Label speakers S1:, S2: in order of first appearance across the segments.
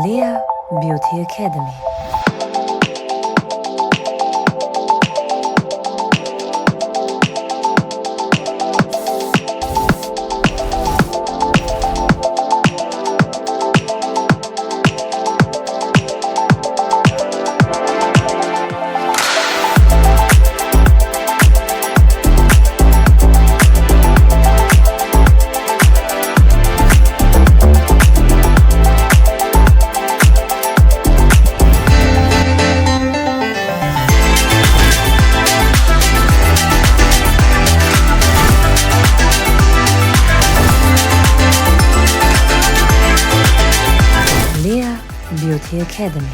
S1: Leah Beauty Academy. Beauty Academy.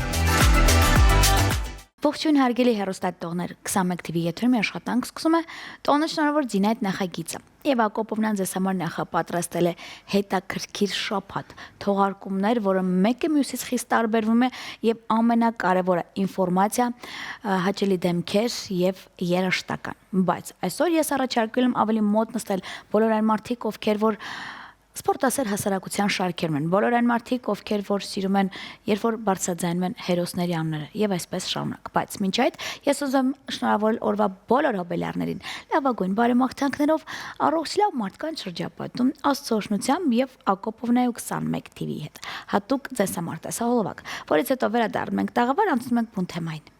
S2: Ողջույն հարգելի հեռուստադիտողներ, 21 TV եթերում աշխատանք սկսում է տոնը շնորհավոր Զինայդ նախագիծը։ Եվ Ակոպովնան ձեզ համար նախապատրաստել է հետաքրքիր շաբաթ թողարկումներ, որը մեկը մյուսից խիստ տարբերվում է եւ ամենակարևորը ինֆորմացիա, հաճելի դեմքեր եւ երաժշտական։ Բայց այսօր ես առաջարկել եմ ավելի մոտ նստել բոլոր այն մարդիկ, ովքեր որ Սպորտասեր հասարակության շարքերում են, բոլոր այն մարդիկ, ովքեր որ սիրում են, երբ որ բարձրաձայնում են հերոսների անունները եւ այսպես շարունակ։ Բայց մինչ այդ ես ուզում շնորհավորել օրվա բոլոր հոբելյարներին լավագույն բարեմաղթանքներով առողջ լավ մարդկանց շրջապատում Աստծո օրհնությամբ եւ Ակոպովնայի 21 TV-ի հետ։ Հատուկ ձեզ համար տեսահոլովակ, որից հետո վերադառնում ենք տաղավար, անցնում ենք բուն թեմային։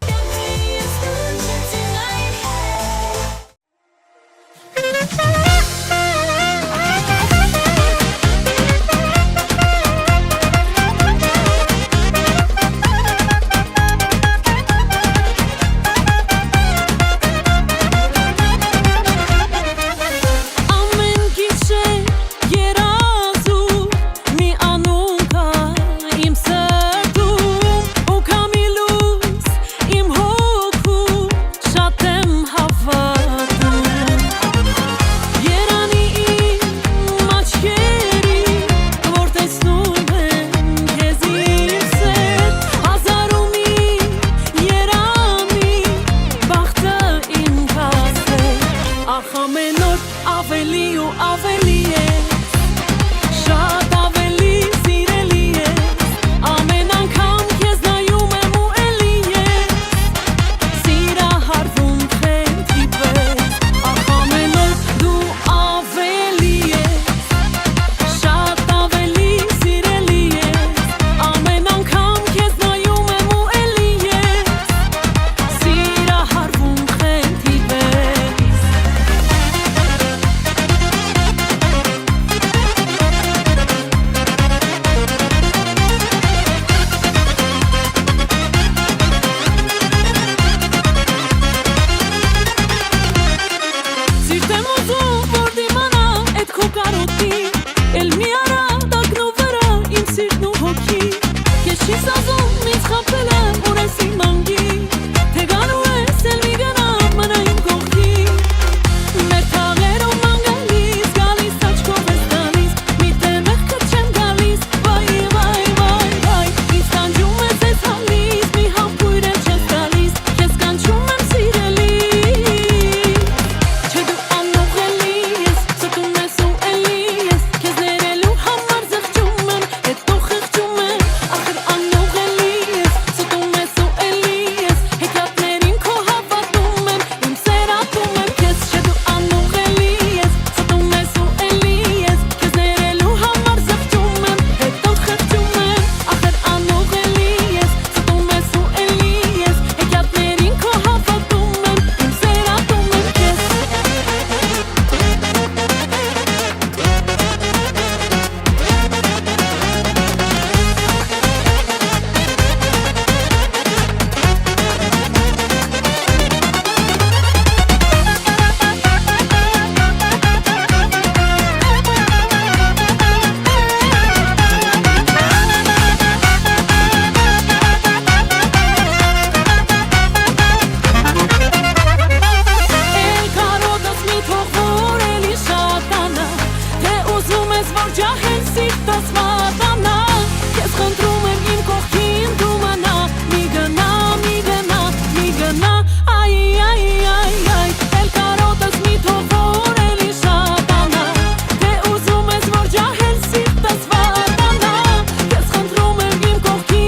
S3: Քեզ խնդրում եմ իմ կողքին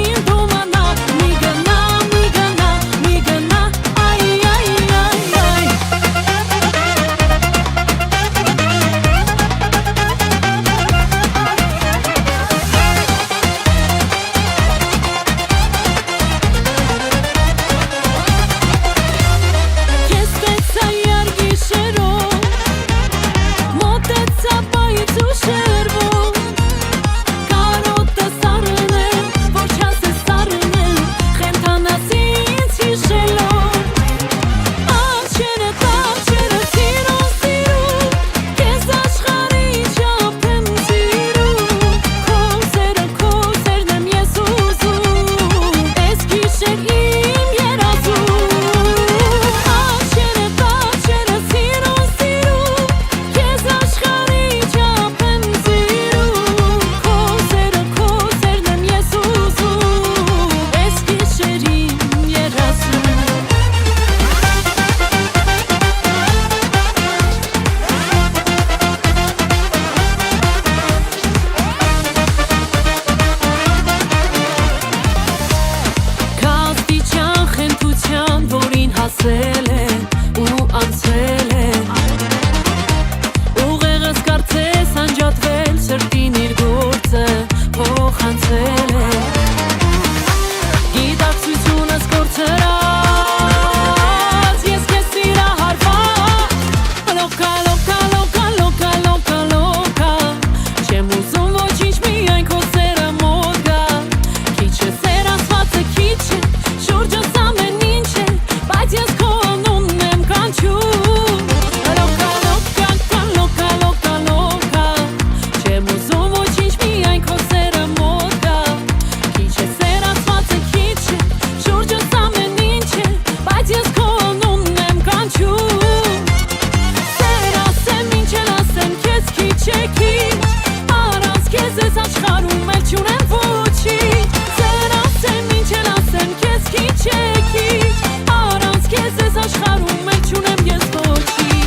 S3: գրանցել է գիտակցությունս կորցրած ես քեզ սիրահարված լոկա լոկա լոկա լոկա լոկա լոկա չեմ ուզում ոչինչ միայն քո սերը մոտ գա քիչ է սեր ասվածը քիչ է շուրջս ամեն ինչ է բայց ես քո անունն եմ կանչում լոկա լոկա լոկա լոկա լոկա չեմ ուզում ոչինչ միայն քո սերը մոտ գա քիչ է սեր ասվածը քիչ է շուրջս ամեն ինչ է բայց ես քո անունն եմ կանչում սեր ասեմ ինչ էլ ասեմ քեզ քիչ է քիչ առանց քեզ ես աշխարհում էլ չունեմ ոչինչ սեր ասեմ ինչ էլ ասեմ քեզ քիչ է քիչ առանց քեզ ես աշխարհում էլ չունեմ ես ոչինչ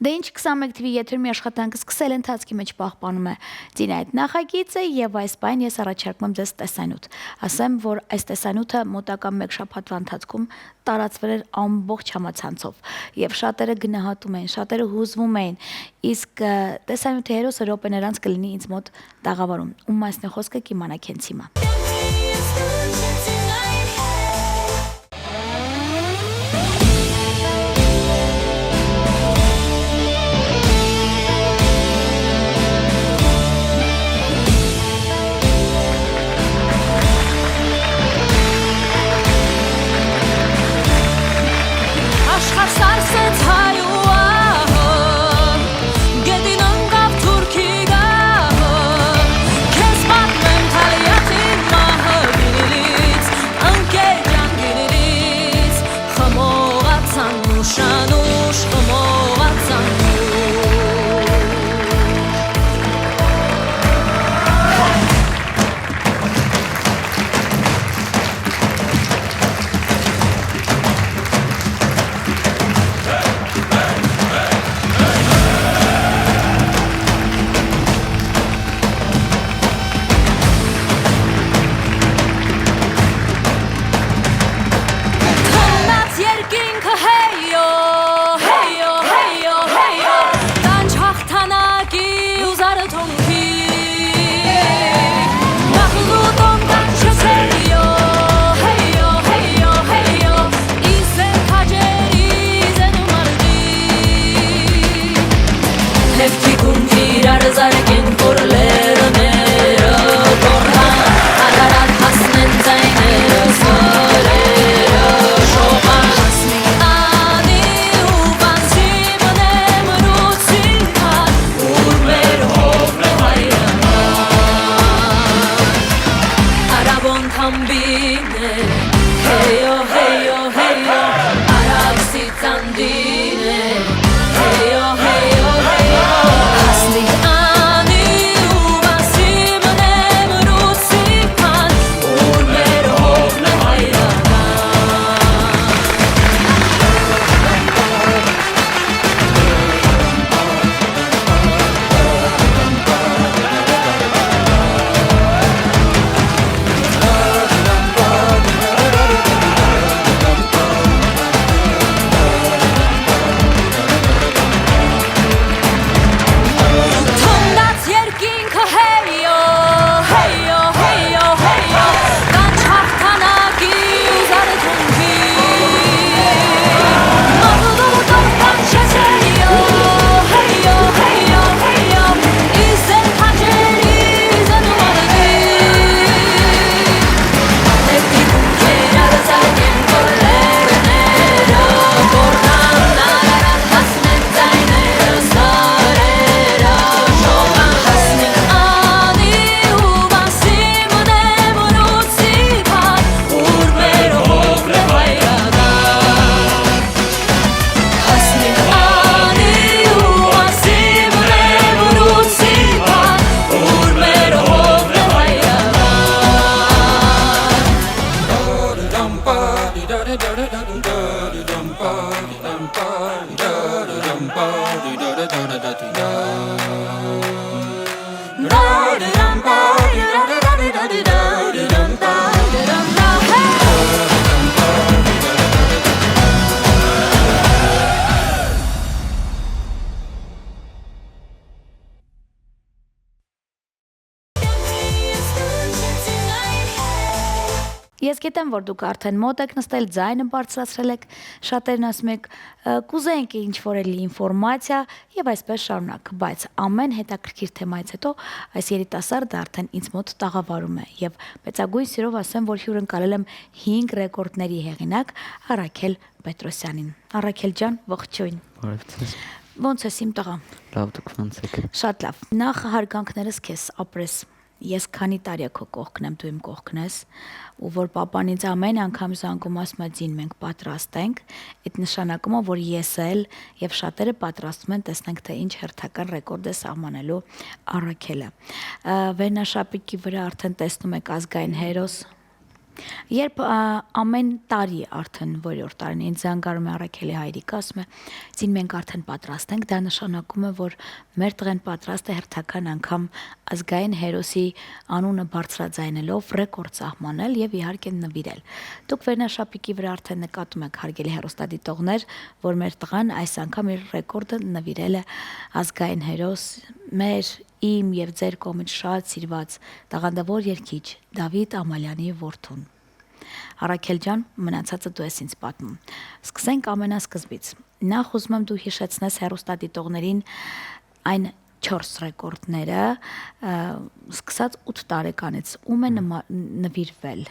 S2: Դե ինչ 21 TV եթեր մի աշխատանք սկսել ընթացքի մեջ պահպանում է Ձինայդ նախագիծը եւ այս պայն ես առաջարկում եմ ձեզ տեսանյութ։ Ասեմ, որ այս տեսանյութը մոտակա 1 շաբաթվա ընթացքում տարածվել էր ամբողջ համացանցով եւ շատերը գնահատում էին, շատերը հուզվում էին։ Իսկ տեսանյութի հերոսը րոպեներ անց կլինի ինձ մոտ տաղավարում։ Ում մասն է խոսքը կիմանաք հենց հիմա։
S3: Աշխարհ սարսեց հայ ու ահը գետին ընկավ թուրքի գահը քեզ պատմեմ թալիաթի մահը գինիրից ընկեր ջան գինիրից խմողացան ուշանուշ խմողացան Թողնած երկինքը հեյո հեյո հեյո հեյո կանչ հաղթանակի ու զարթոնքի նախլուտոն կանչս հեյո հեյո հեյո հեյո իզեն քաջերի իզեն ումարդի Հևքի կունքի իրար զարկեն կորլերը ները կորհան Ադարատ հասնեն ձայները սորերը շողան Հասնի ու բանցի մնեմ ռուցին կան Ուր մեր հովն է հայրան Արաբոն թամբին է Հեյո հեյո հեյո Արաբսի ծանդին է Հեյո հեյո հեյո Հասնի ու բանցի մնեմ ռուցին կան Ուր մեր հովն է հայրան Թողնած երկինքը հեյո հեյո հեյո հեյո կանչ հաղթանակի ու զարթոնքի Մաղլուտոն կանչես հեյո հեյո հեյո հեյո իզեն քաջերի իզեն ումարդի Հևքի կունքեր արզարկեն կորլերը ները կորհան Ադարատ հասնեն ձայները սարերը շողան Հասնի ու բանսի մնեմ ռուցի կան Ուր մեր հովն է հայրական Հասնի ու բանսի մնեմ ռուցի կան Ուր մեր հովն է հայրական
S2: գիտեմ, որ դուք արդեն մոտ եք նստել, ձայնը բարձրացրել եք, շատերն ասում եք, կուզենք ինչ-որ էլի ինֆորմացիա եւ այսպես շարունակ, բայց ամեն հետաքրքիր թեմայից հետո այս երիտասարդը արդեն ինձ մոտ տաղավարում է եւ մեծագույն սիրով ասեմ, որ հյուրընկալել եմ 5 ռեկորդների հեղինակ Առաքել Պետրոսյանին։ Առաքել ջան, ողջույն։
S4: Բարևձեզ։
S2: Ոնց ես իմ տղա։
S4: Լավ դուք ոնց եք։
S2: Շատ լավ։ Նախ հարգանքներս քեզ ապրես։ Ես քանի տարի է քո կողքն եմ, դու իմ կողքն ես, ու որ papan ինձ ամեն անգամ զանգում ասում է ձին մենք պատրաստ ենք, այդ նշանակում է, որ ես էլ եւ շատերը պատրաստվում են, տեսնենք թե ինչ հերթական ռեկորդ է սահմանելու Առաքելը։ Վերնաշապիկի վրա արդեն տեսնում եք ազգային հերոս։ Երբ ամեն տարի արդեն որյոր տարին ինձ զանգարում է Առաքելի հայրիկը, ասում է, «Ձին մենք արդեն պատրաստ ենք», դա նշանակում է, որ մեր տղեն պատրաստ է հերթական անգամ ազգային հերոսի անունը բարձրաձայնելով ռեկորդ սահմանել եւ իհարկե նվիրել։ Դուք վերնաշապիկի վրա արդեն նկատում եք հարգելի հեռուստադիտողներ, որ մեր տղան այս անգամ իր ռեկորդը նվիրել է ազգային հերոս մեր իմ եւ ձեր կողմից շատ սիրված տաղանդավոր երգիչ Դավիթ Ամալյանի որդուն։ Առաքել ջան, մնացածը դու ես ինձ պատմում։ Սկսենք ամենասկզբից։ Նախ ուզում եմ դու հիշեցնես հեռուստադիտողներին այն 4 ռեկորդները, սկսած 8 տարեկանից, ում է նվիրվել։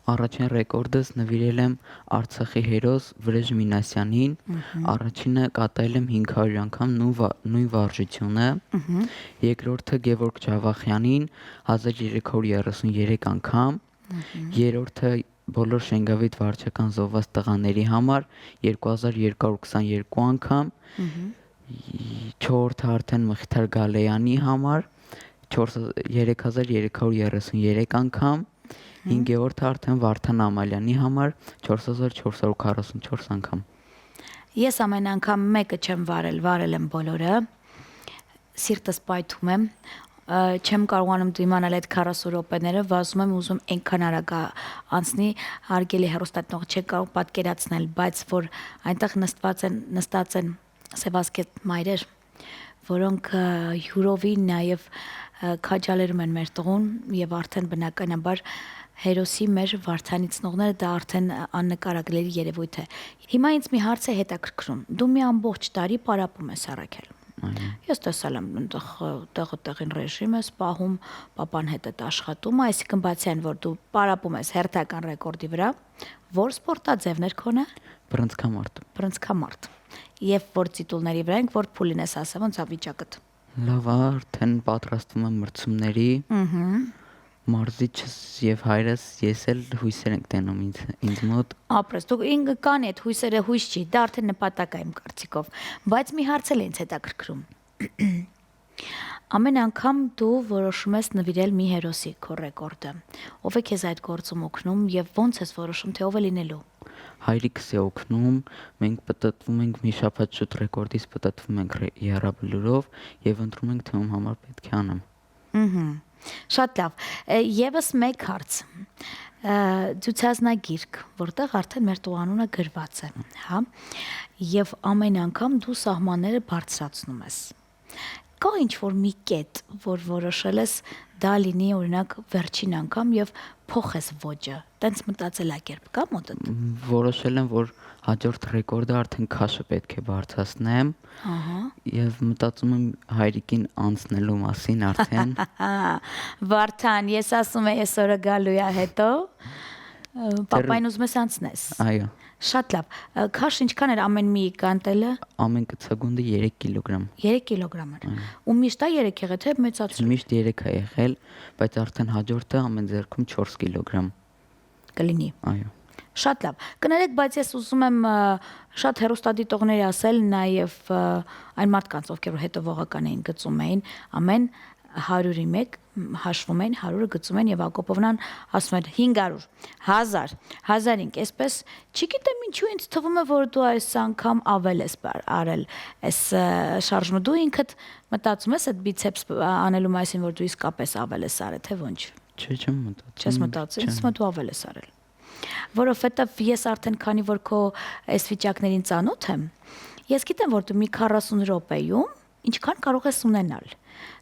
S4: Առաջին ռեկորդս նվիրել եմ Արցախի հերոս Վրեժ Մինասյանին, առաջինը կատարել եմ 500 անգամ նույն վարժությունը, երկրորդը Գևորգ Ջավախյանին 1333 անգամ, երրորդը բոլոր Շենգավիթ վարչական զոհված տղաների համար 2222 անգամ, չորրորդը արդեն Մխիթար Գալեյանի համար 3333 անգամ, 5-րդը արդեն Վարդան Ամալյանի համար 4444 անգամ։
S2: Ես ամեն անգամ մեկը չեմ վարել եմ բոլորը, սիրտս պայթում եմ, չեմ կարողանում դիմանալ այդ 40 րոպեները, վազում եմ ուզում այնքան արագ անցնի, հարգելի հեռուստադիտող չեք կարող պատկերացնել, բայց որ այնտեղ նստած են սևազգետ մայրեր, որոնք յուրովին նաև քաջալերում են մեր տղուն եւ արդեն բնականաբար հերոսի մեր վարդանիցնողները դա արդեն աննկարագրելի երևույթ է։ Հիմա ինձ մի հարց է հետաքրքրում։ Դու մի ամբողջ տարի պարապում ես Առաքել։ Ես տեսել եմ տեղին ռեժիմ ես պահում, papan հետ է աշխատում, այսինքն բացի այն, որ դու պարապում ես հերթական ռեկորդի վրա, որ սպորտաձևներ քոնը։
S4: Բռնցքամարտ։
S2: Բռնցքամարտ։ Եվ որ տիտուլների վրա ենք, որ փուլին ես ասեմ, ոնց է վիճակդ։
S4: Լավ, արդեն պատրաստվում եմ մրցումների։ Մարզիչս եւ հայրս ես էլ հույսեր ենք տենում ինձ մոտ։
S2: Ապրես, դու ինքը կանի այդ հույսերը հույս չի, դա արդեն նպատակ է իմ կարծիքով, բայց մի հարց էլ ինձ հետաքրքրում։ Ամեն անգամ դու որոշում ես նվիրել մի հերոսի քո ռեկորդը։ Ով է քեզ այդ գործում օգնում եւ ո՞նց ես որոշում, թե ով է լինելու։
S4: Հայրիկս է օգնում, մենք պատտվում ենք մի շաբաթ շուտ ռեկորդից պատտվում ենք Եռաբլուրով եւ ընտրում ենք թե ում համար պետք է անեմ։
S2: Շատ լավ։ Եվս մեկ հարց։ Ցուցազնագիրք, որտեղ արդեն մեր տղանունը գրված է, հա։ Եվ ամեն անգամ դու սահմանները բարձրացնում ես։ Կա ինչ-որ մի կետ, որ որոշել ես դա լինի օրինակ վերջին անգամ եւ փոխես ոճը։ Տենց մտածելակերպ կա մոտդ։
S4: Որոշել եմ, որ հաջորդ ռեկորդը արդեն քաշը պետք է բարձրացնեմ։
S2: Ահա։
S4: Եվ մտածում եմ հայրիկին անցնելու մասին արդեն։
S2: Վարդան, ես ասում եմ այսօրը գալու է հետո։ Պապային ուզում ես անցնես։
S4: Այո։
S2: Շատ լավ։ Քաշ ինչքան էր ամեն մի կանտելը։
S4: Ամեն կցագունդը 3 կիլոգրամ։
S2: 3 կիլոգրամ էր։ Ու միշտ է 3 եղել թե մեծացրել։
S4: Միշտ 3 է եղել, բայց արդեն հաջորդը ամեն ձեռքում 4 կիլոգրամ
S2: կլինի։
S4: Այո։
S2: Շատ լավ։ Կներեք, բայց ես ուզում եմ շատ հեռուստադիտողների ասել նաև այն մարդկանց, ովքեր հետևողական էին գծում էին, ամեն 100-ի մեկ հաշվում են, 100-ը գծում են եւ Ակոպովնան ասում էր 500, 1000, 1005, այսպես չգիտեմ ինչու ինձ թվում է, որ դու այս անգամ ավել ես արել այս շարժումը, դու ինքդ մտածում ես այդ բիցեպս անելու մասին, որ դու իսկապես ավել ես արել, թե ոչ։
S4: Չեմ մտածում։
S2: Չես մտածում, ինձ մոտ դու ավել ես արել։ Որովհետև ես արդեն քանի որ քո այս վիճակներին ծանոթ եմ, ես գիտեմ, որ դու մի 40 րոպեում ինչքան կարող ես ունենալ։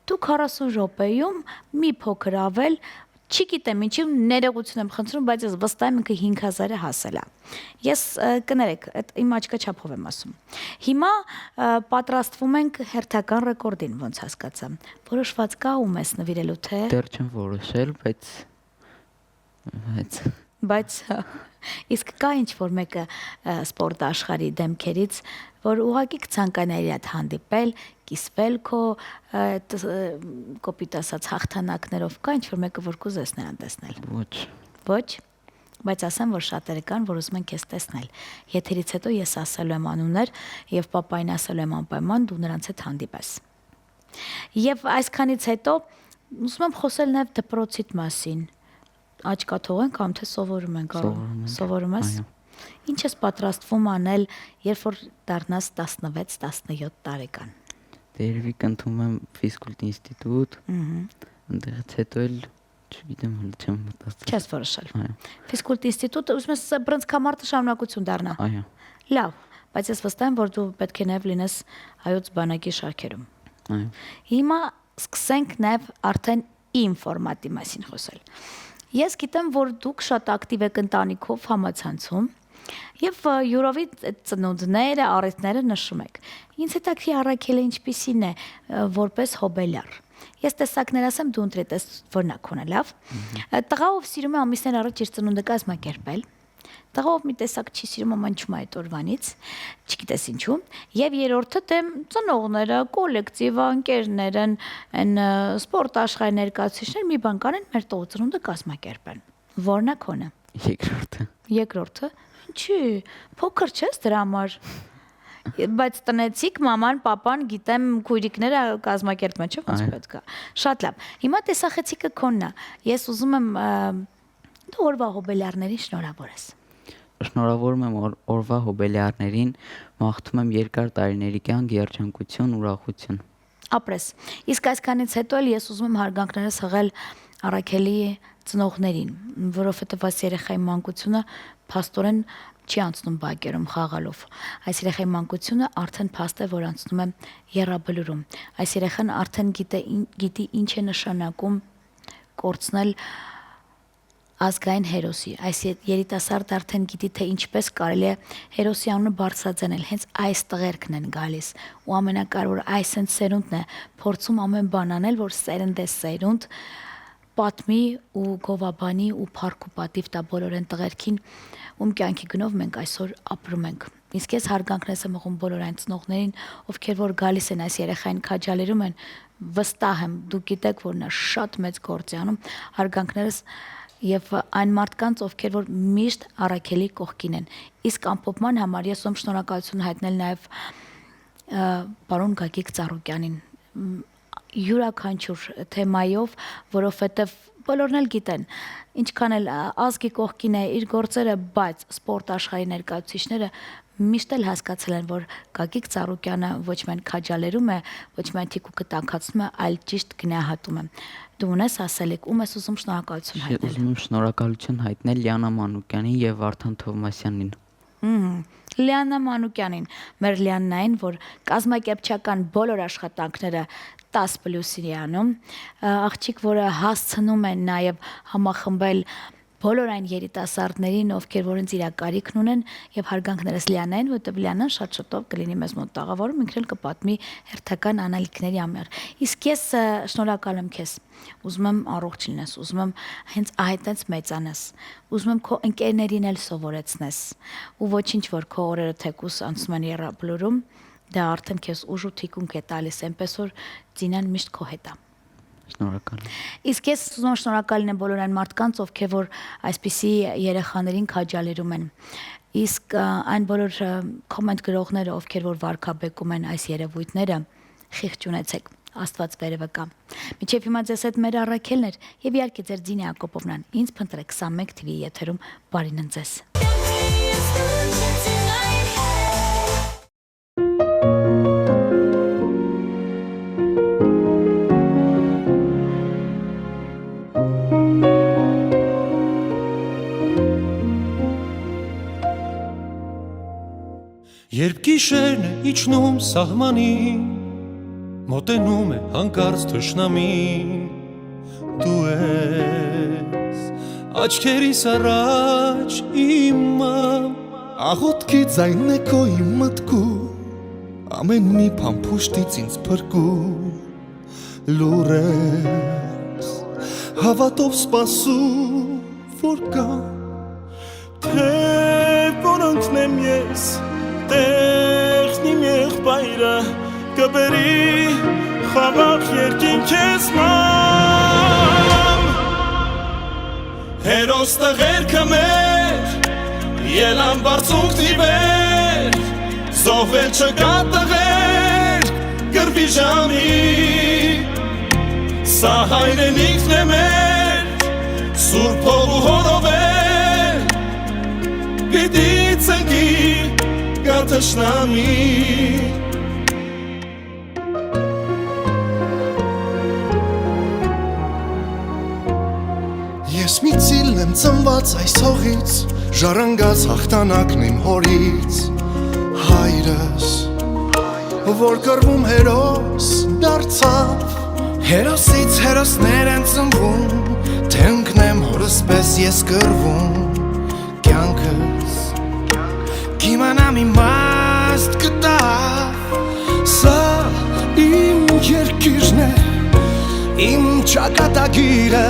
S2: Դու 40 րոպեում մի փոքր ավել Չի գիտեմ ինչի ներողություն եմ խնդրում, բայց ես վստահ եմ ինքը 5000-ը հասել է։ Ես կներեք, այդ իմ աչքա չափով եմ ասում։ Հիմա պատրաստվում ենք հերթական ռեկորդին, ոնց հասկացա։ Որոշված կա ում ես նվիրելու թե։
S4: Դեռ չեմ որոշել,
S2: Բայց իսկ կա ինչ որ մեկը սպորտ աշխարհի դեմքերից, որ ուղղակի կցանկանայի հետ հանդիպել, կիսվել քո կոպիտ ասած հաղթանակներով, կա ինչ որ մեկը որ կուզես նրան տեսնել։ Ոչ, բայց ասեմ, որ շատերը կան, որ ուզում են քեզ տեսնել։ Եթերից հետո ես ասելու եմ անուններ եւ պապային ասելու եմ անպայման դու նրանց հետ հանդիպես։ Եվ այսքանից հետո ուզում եմ խոսել նաեւ դպրոցիդ մասին։ Աչքա թողենք կամ թե սովորում ենք, սովորում ես։ Ինչ ես պատրաստվում անել, երբ որ դառնաս 16-17 տարեկան։
S4: Դերևի կընդունում եմ ֆիզկուլտ ինստիտուտ։ Այնտեղից հետո էլ չգիտեմ, չեմ մտածել։
S2: Չես որոշել։ Ֆիզկուլտ ինստիտուտը ուզում ես բռնցքամարտը շարունակություն դառնա։
S4: Այո։
S2: Լավ, բայց ես վստահ եմ, որ դու պետք է նաև լինես հայոց բանակի շարքերում։
S4: Այո։
S2: Հիմա սկսենք նաև արդեն իմ ֆորմատի մասին խոսել։ Ես գիտեմ, որ դուք շատ ակտիվ եք ընտանիքով համացանցում եւ յուրովի ծնունդները, առիթները նշում եք։ Ինձ հետաքրքիր առաքելը ինչպիսին է որպես հոբելյար։ Ես տեսակներ ասեմ, դու ընտրես որնակ ունե, լավ։ Տղաով սիրում է ամիսներ առաջ իր ծնունդը կազմակերպել։ Տղաով մի տեսակ չի սիրում ամանչում այդ օրվանից, չգիտես ինչու, եւ երրորդը դե ծնողները, կոլեկտիվը, ընկերներն, այն սպորտ աշխարհի ներկայացուցիչներ մի բան կանեն, մեր տղու ծնունդը կազմակերպեն։ Որն է քոնը։
S4: Երկրորդը։
S2: Երկրորդը։ Ինչի՞, փոքր չես դրա համար։ Բայց տնեցիք մաման, papan, գիտեմ, քույրիկները կազմակերպում են, չէ՞ ոնց պետք է։ Շատ լավ։ Հիմա տեսախեցիկը քոնն է։ Ես ուզում եմ դու օրվա հոբելյարներին շնորհավոր ես։
S4: Շնորհավորում եմ օրվա հոբելյարներին, մաղթում եմ երկար տարիների կյանք, երջանկություն, ուրախություն։
S2: Ապրես։ Իսկ այսքանից հետո էլ ես ուզում եմ հարգանքներս հղել Առաքելի ծնողներին, որովհետև այս երեխայի մանկությունը փաստորեն չի անցնում բակերում խաղալով։ Այս երեխայի մանկությունը արդեն փաստ է, որ անցնում է եռաբլուրում։ Այս երեխան արդեն գիտի ինչ է նշանակում կորցնել ազգային հերոսի։ Այս երիտասարդը արդեն գիտի, թե ինչպես կարելի է հերոսի անունը բարձրաձայնել, հենց այս տղերքն են գալիս։ Ու ամենակարևորը այս են սերունդն է, փորձում ամեն բան անել, որ սերունդ է սերունդ պատմի ու գովաբանի ու փառք ու պատիվ տա բոլոր այն տղերքին, ում կյանքի գնով մենք այսօր ապրում ենք։ Իսկ ես հարգանքներս եմ ուղղում բոլոր այն ծնողներին, ովքեր որ գալիս են այս երեխային քաջալերում են, վստահ եմ, դուք գիտեք, որ նա շատ մեծ գործ է անում, հարգանքներս եւ այն մարդկանց, ովքեր որ միշտ Առաքելի կողքին են։ Իսկ ամփոփման համար ես ում շնորհակալություն հայտնել նաեւ պարոն Գագիկ Ծառուկյանին յուրաքանչյուր թեմայով, որովհետև բոլորն էլ գիտեն, ինչքան էլ ազգի կողքին է իր գործերը, բայց սպորտ աշխարհի ներկայացուցիչները միշտ էլ հասկացել են, որ Գագիկ Ծառուկյանը ոչ միայն քաջալերում է, ոչ միայն թիկուկը տաքացնում է, այլ ճիշտ գնահատում է։ Դու ունես ասելիք, ում ես ուզում շնորհակալություն հայտնել։
S4: Ուզում եմ շնորհակալություն հայտնել Լիանա Մանուկյանին եւ Վարդան Թովմասյանին։
S2: Լիանա Մանուկյանին, մեր Լիաննային, որ կազմակերպչական բոլոր աշխատանքները 10+-ի անում, աղջիկ, որը հասցնում է նաև համախմբել բոլոր այն երիտասարդներին, ովքեր որոնց իրակարիքն ունեն եւ հարգանքներս Լիանային, որտեղ Լիանան շատ շուտով կլինի մեզ մոտ տաղավարում, ինքն էլ կպատմի հերթական անալիքների համար։ Իսկ ես շնորհակալ եմ քեզ։ Ուզում եմ առողջ լինես, ուզում եմ հենց այդտենց մեծանաս, ուզում եմ քո ընկերներին էլ սովորեցնես, ու ոչինչ որ քո օրերը թեկուս անցնում են եռաբլուրում, դա արդեն քեզ ուժ ու թիկունք է տալիս, այնպես որ Ձինան միշտ քո հետ է։
S4: Շնորհակալ եմ։
S2: Իսկ ես ուզում եմ շնորհակալ լինեմ բոլոր այն մարդկանց, ովքեր որ այսպիսի երեխաներին քաջալերում են։ Իսկ այն բոլոր կոմենտ գրողները, ովքեր որ վարկաբեկում են այս երևույթները, խիղճ ունեցեք։ Աստված վերևը կա։ Մինչև հիմա ձեզ հետ մեր Առաքելն էր եւ իհարկե ձեր Ձինի Ակոպովնան։ Ինձ փնտրեք 21 TV եթերում։ Բարին ընձեզ։
S5: Երբ գիշերն է իջնում սահմանին, մոտենում է հանկարծ թշնամին, դու ես աչքերիս առաջ իմամ
S6: Աղոտքի ձայնն է քո իմ մտքում Ամեն մի փամփուշտից ինձ փրկում Լուրես Հավատով սպասում որ կա
S5: Թե որ ընկնեմ ես Տեղն իմ եղբայրը Կբերի խաղաղ երկինք ես մամ Հերոս տղերքը մեր Ելան բարձունքնի վեր Զոհվել չկա տղեր Կրվի ժամի Սա հայրենիքն է մեր Սուրբ հող ու հորով է Պիտի ծնկի կա թշնամի
S6: Ես մի ծիլն եմ ծնված այս հողից Ժառանգած հաղթանակն իմ հորից Հայրս Որ կռվում հերոս դարձավ Հերոսից հերոսներ են ծնվում Թե ընկնեմ հորս պես ես կռվում Կյանքս Կիմանամ իմաստ կտավ Սա իմ երկիրն է Իմ ճակատագիրը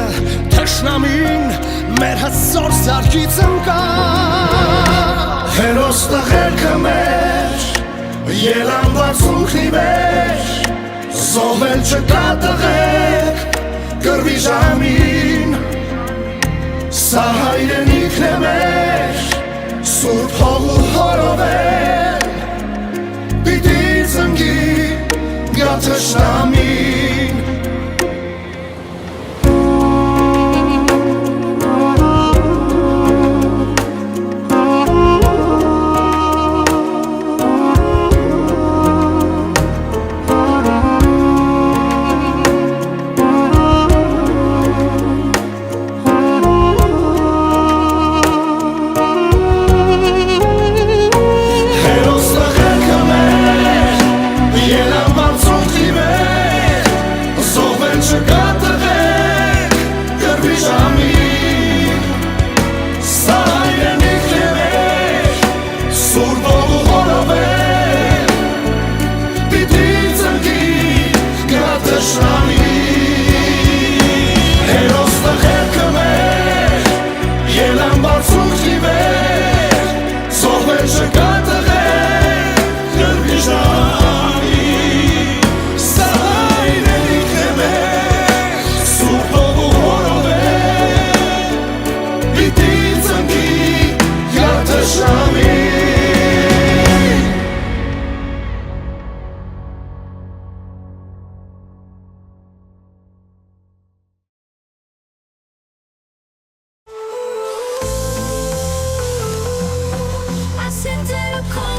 S6: Թշնամին մեր հսոր սարքից ընկա Հերոս տղերքը մեր Ելան բարձունքնի վեր Զոհվել չկա տղեր Կռվի ժամին Սա հայրենիքն է մեր Սուրբ հող ու հորով է Պիտի ծնկի գա թշնամին
S3: I sit there